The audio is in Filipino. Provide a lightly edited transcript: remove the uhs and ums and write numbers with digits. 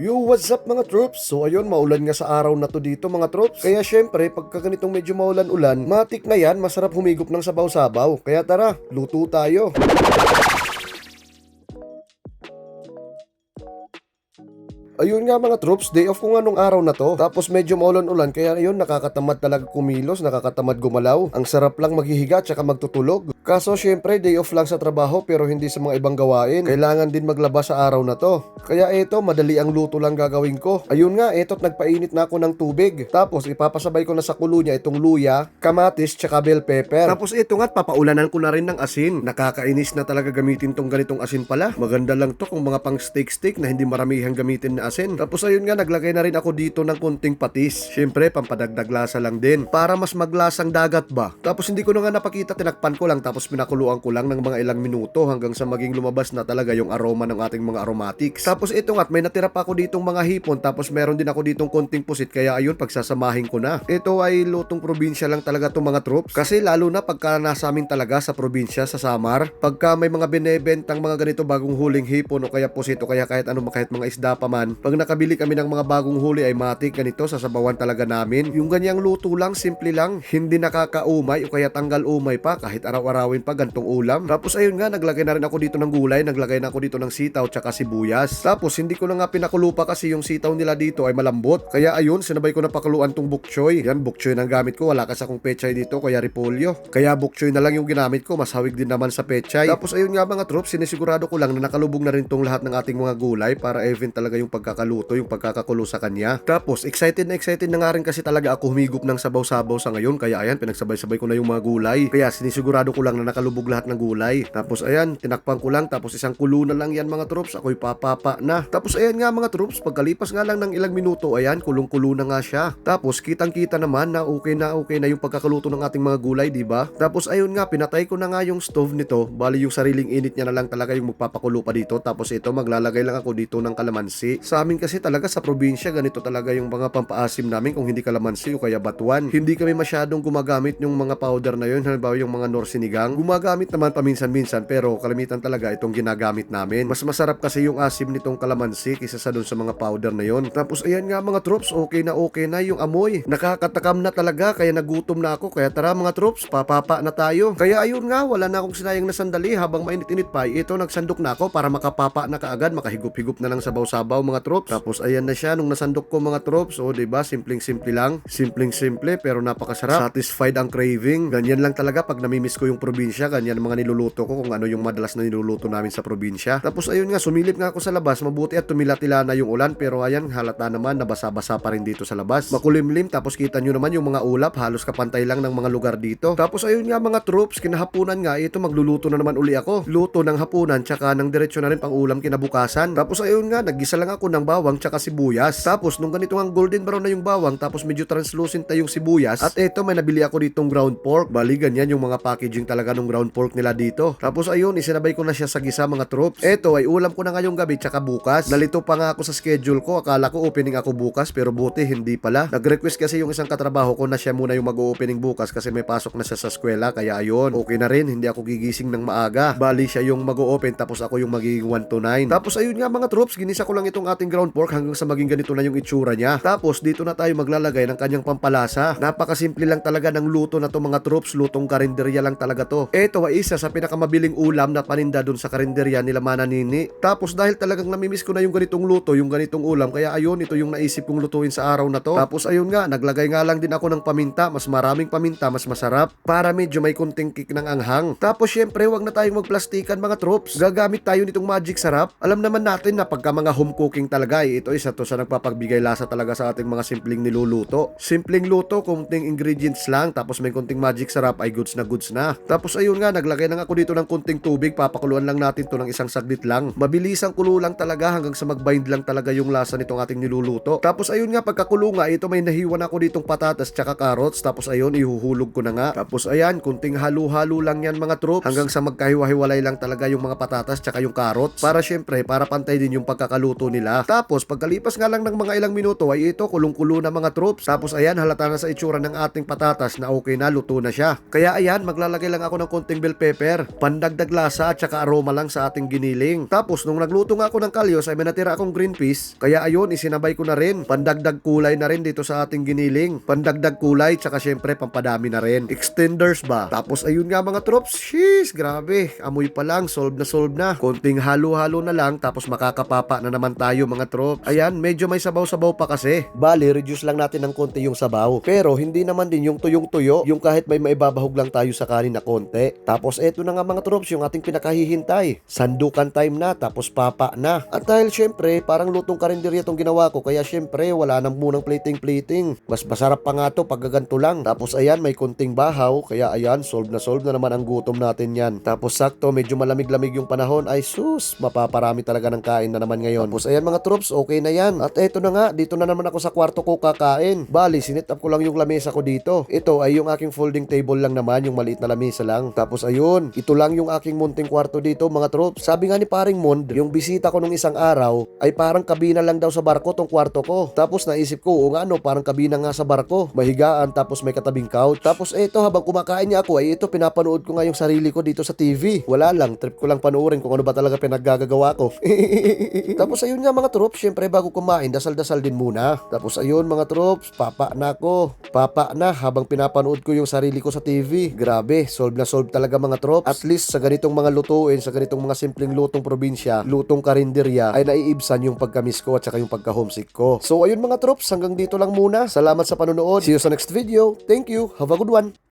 Yo, what's up mga troops? So ayun, maulan nga sa araw na to dito mga troops. Kaya syempre, pagka ganitong medyo maulan-ulan, matik na yan, masarap humigop ng sabaw-sabaw. Kaya tara, luto tayo. Ayun nga mga troops, day off ko nga nung araw na to. Tapos medyo maulan-ulan, kaya ayun, nakakatamad talaga kumilos, nakakatamad gumalaw. Ang sarap lang maghihiga tsaka magtutulog. Kaso syempre, day off lang sa trabaho pero hindi sa mga ibang gawain. Kailangan din maglaba sa araw na to. Kaya eto, madali ang luto lang gagawin ko. Ayun nga, eto't nagpainit na ako ng tubig. Tapos ipapasabay ko na sa kulo niya itong luya, kamatis tsaka bell pepper. Tapos ito nga't papaulanan ko na rin ng asin. Nakakainis na talaga gamitin tong ganitong asin pala. Maganda lang to kung mga pang steak na hindi maramihang gamitin na asin. Tapos ayun nga, naglagay na rin ako dito ng konting patis. Syempre, pampadagdag lasa lang din. Para mas maglasang dagat ba. Tapos hindi ko na nga napakita, tinakpan ko lang tapos pinakuluan ko lang ng mga ilang minuto hanggang sa maging lumabas na talaga yung aroma ng ating mga aromatics. Tapos ito nga't may natira pa ako ditong mga hipon tapos meron din ako ditong konting pusit kaya ayun, pagsasamahin ko na. Ito ay lutong probinsya lang talaga itong mga troops. Kasi lalo na pagka nasa amin talaga sa probinsya, sa Samar, pagka may mga binebentang mga ganito bagong huling hipon o kaya pusit o kaya kahit mga isda pa man, pag nakabili kami ng mga bagong huli ay matik ganito, sasabawan talaga namin. Yung ganyang luto lang, simple lang, hindi nakakaumay o kaya tanggal umay pa kahit araw-arawin pa gantong ulam. Tapos ayun nga, naglagay na rin ako dito ng gulay, naglagay na ako dito ng sitaw tsaka sibuyas. Tapos hindi ko na nga pinakulo pa kasi yung sitaw nila dito ay malambot. Kaya ayun, sinabay ko na pakuluan tong bok choy. Yan, bok choy ang gamit ko, wala kasi akong pechay dito kaya repolyo. Kaya bok choy na lang yung ginamit ko, mas hawig din naman sa pechay. Tapos ayun nga mga troops, sinisigurado ko lang na nakalubog na rin tong lahat ng ating mga gulay para even talaga yung pagkakaluto, yung pagkakakulo sa kanya. Tapos excited na nga rin kasi talaga ako humigop ng sabaw-sabaw sa ngayon. Kaya ayan, pinagsabay-sabay ko na yung mga gulay. Kaya sinisigurado ko lang na nakalubog lahat ng gulay. Tapos ayan, tinakpan ko lang. Tapos isang kulo na lang yan mga troops. Ako'y papapa na. Tapos ayan nga mga troops, pagkalipas nga lang ng ilang minuto, ayan, kulong-kulo na nga siya. Tapos kitang-kita naman na okay na yung pagkakaluto ng ating mga gulay, di ba? Tapos ayun nga, pinatay ko na nga yung stove nito. Bali yung sariling init niya na lang talaga yung magpapakulo pa dito. Tapos ito, maglalagay lang ako dito ng kalamansi. Sa amin kasi talaga sa probinsya, ganito talaga yung mga pampaasim namin kung hindi kalamansi o kaya batuan. Hindi kami masyadong gumagamit yung mga powder na yun, halimbawa yung mga Nor sinigang. Gumagamit naman paminsan-minsan pero kalimitan talaga itong ginagamit namin. Mas masarap kasi yung asim nitong kalamansi kaysa sa dun sa mga powder na yun. Tapos ayan nga mga troops, okay na yung amoy. Nakakatakam na talaga kaya nagutom na ako. Kaya tara mga troops, papapa na tayo. Kaya ayun nga, wala na akong sinayang na sandali habang mainit-init pa. Ito, nagsandok na ako para makapapa na kaagad, makahigup-higup na lang sabaw-sabaw mga troops. Tapos ayan na siya nung nasandok ko mga troops. O diba, simpleng-simple lang. Simpleng-simple pero napakasarap. Satisfied ang craving. Ganyan lang talaga pag namimiss ko yung probinsya. Ganyan mga niluluto ko kung ano yung madalas na niluluto namin sa probinsya. Tapos ayun nga, sumilip nga ako sa labas. Mabuti at tumila-tila na yung ulan pero ayan, halata naman na basa-basa pa rin dito sa labas. Makulimlim tapos kita nyo naman yung mga ulap. Halos kapantay lang ng mga lugar dito. Tapos ayun nga mga troops, kinahapunan nga ito, magluluto na naman uli ako. Luto ng hapunan tsaka ng diretsyo na rin pang ulam kinabukasan. Tapos ayun nga, naggisa lang ako ng bawang tsaka sibuyas. Tapos nung ganito ang golden brown na yung bawang tapos medyo translucent na yung sibuyas. At eto, may nabili ako ditong ground pork. Bali ganyan yung mga packaging talaga ng ground pork nila dito. Tapos ayun, isinabay ko na siya sa gisa mga troops. Eto ay ulam ko na ngayong gabi tsaka bukas. Nalito pa nga ako sa schedule ko. Akala ko opening ako bukas pero buti hindi pala. Nag-request kasi yung isang katrabaho ko na siya muna yung mag-opening bukas kasi may pasok na siya sa eskwela. Kaya ayun, okay na rin, hindi ako gigising ng maaga. Bali siya yung mag-open tapos ako yung magiging 1 to 9. Tapos ayun nga mga troops, ginisa ko lang itong ating ground pork hanggang sa maging ganito na yung itsura niya. Tapos dito na tayo maglalagay ng kanyang pampalasa. Napakasimple lang talaga ng luto na to mga troops. Lutong karinderya lang talaga to. Ito ay isa sa pinakamabiling ulam na paninda dun sa karinderya nila Mananini. Tapos dahil talagang namimiss ko na yung ganitong luto, yung ganitong ulam, kaya ayun, ito yung naisip kong lutuin sa araw na to. Tapos ayun nga, naglagay nga lang din ako ng paminta. Mas maraming paminta, mas masarap. Para medyo may kunting kick ng anghang. Tapos syempre, wag na tayong magplastikan mga troops. Gagamit tayo nitong magic sarap. Alam naman natin na pagka mga home cooking talaga, ito isa to sa nagpapagbigay lasa talaga sa ating mga simpleng niluluto. Simpleng luto, kunting ingredients lang, tapos may kunting magic sarap, ay goods na goods na. Tapos ayun nga, naglagay na ako dito ng kunting tubig, papakuluan lang natin to ng isang saglit lang. Mabilis ang kulo lang talaga hanggang sa magbind lang talaga yung lasa nitong ating niluluto. Tapos ayun nga, pagkakulo nga, ito may nahiwan ako ditong patatas tsaka carrots. Tapos ayun, ihuhulog ko na nga. Tapos ayan, kunting halo-halo lang yan mga troops hanggang sa magkahiwa-hiwalay lang talaga yung mga patatas tsaka yung carrots. Para syempre, para pantay din yung pagkakaluto nila. siya. Tapos pagkalipas nga lang ng mga ilang minuto ay ito kulong-kulo na mga troops. Tapos ayan, halata na sa itsura ng ating patatas na okay na, luto na siya. Kaya ayan, maglalagay lang ako ng konting bell pepper, pandagdag lasa at saka aroma lang sa ating giniling. Tapos nung nagluto nga ako ng kalyos ay may natira akong green peas. Kaya ayun, isinabay ko na rin. Pandagdag kulay na rin dito sa ating giniling. Pandagdag kulay tsaka syempre pampadami na rin. Extenders ba? Tapos ayun nga mga troops, sheesh, grabe. Amoy pa lang, solve na solve na. Konting halo-halo na lang tapos makakapapa na naman tayo mga troops. Ayan, medyo may sabaw-sabaw pa kasi. Bali, reduce lang natin ng konti yung sabaw. Pero hindi naman din yung tuyong-tuyo, yung kahit may maibabahog lang tayo sa kanin na konti. Tapos eto na nga mga troops, yung ating pinakahihintay. Sandukan time na, tapos papa na. At dahil syempre, parang lutong karinderya itong ginawa ko, kaya syempre, wala nang munang plating-plating. Mas masarap pa nga to pag gaganto lang. Tapos ayan, may konting bahaw, kaya ayan, solve na naman ang gutom natin yan. Tapos sakto, medyo malamig-lamig yung panahon, ay sus, mapaparami talaga ng kain na naman ngayon. Tapos ayan mga troops, okay na yan. At eto na nga, dito na naman ako sa kwarto ko kakain. Bali, sinit up ko lang yung lamesa ko dito. Ito ay yung aking folding table lang naman, yung maliit na lamesa lang. Tapos ayun, ito lang yung aking munting kwarto dito mga troops. Sabi nga ni paring Mond, yung bisita ko nung isang araw ay parang kabina lang daw sa barko tong kwarto ko. Tapos naisip ko, o nga no, parang kabina nga sa barko. Mahigaan, tapos may katabing couch. Tapos eto, habang kumakain niya ako, ay ito pinapanood ko nga yung sarili ko dito sa TV. Wala lang, trip ko lang panoorin kung ano ba talaga pinaggagawa ko. Tapos ayun nga mga troops, syempre bago kumain, dasal-dasal din muna. Tapos ayun mga troops, papa na ako. Papa na habang pinapanood ko yung sarili ko sa TV. Grabe, solve na solve talaga mga troops. At least sa ganitong mga lutuin, sa ganitong mga simpleng lutong probinsya, lutong karinderya, ay naiibsan yung pagkamiss ko at saka yung pagka-homesick ko. So ayun mga troops, hanggang dito lang muna. Salamat sa panonood. See you sa next video. Thank you. Have a good one.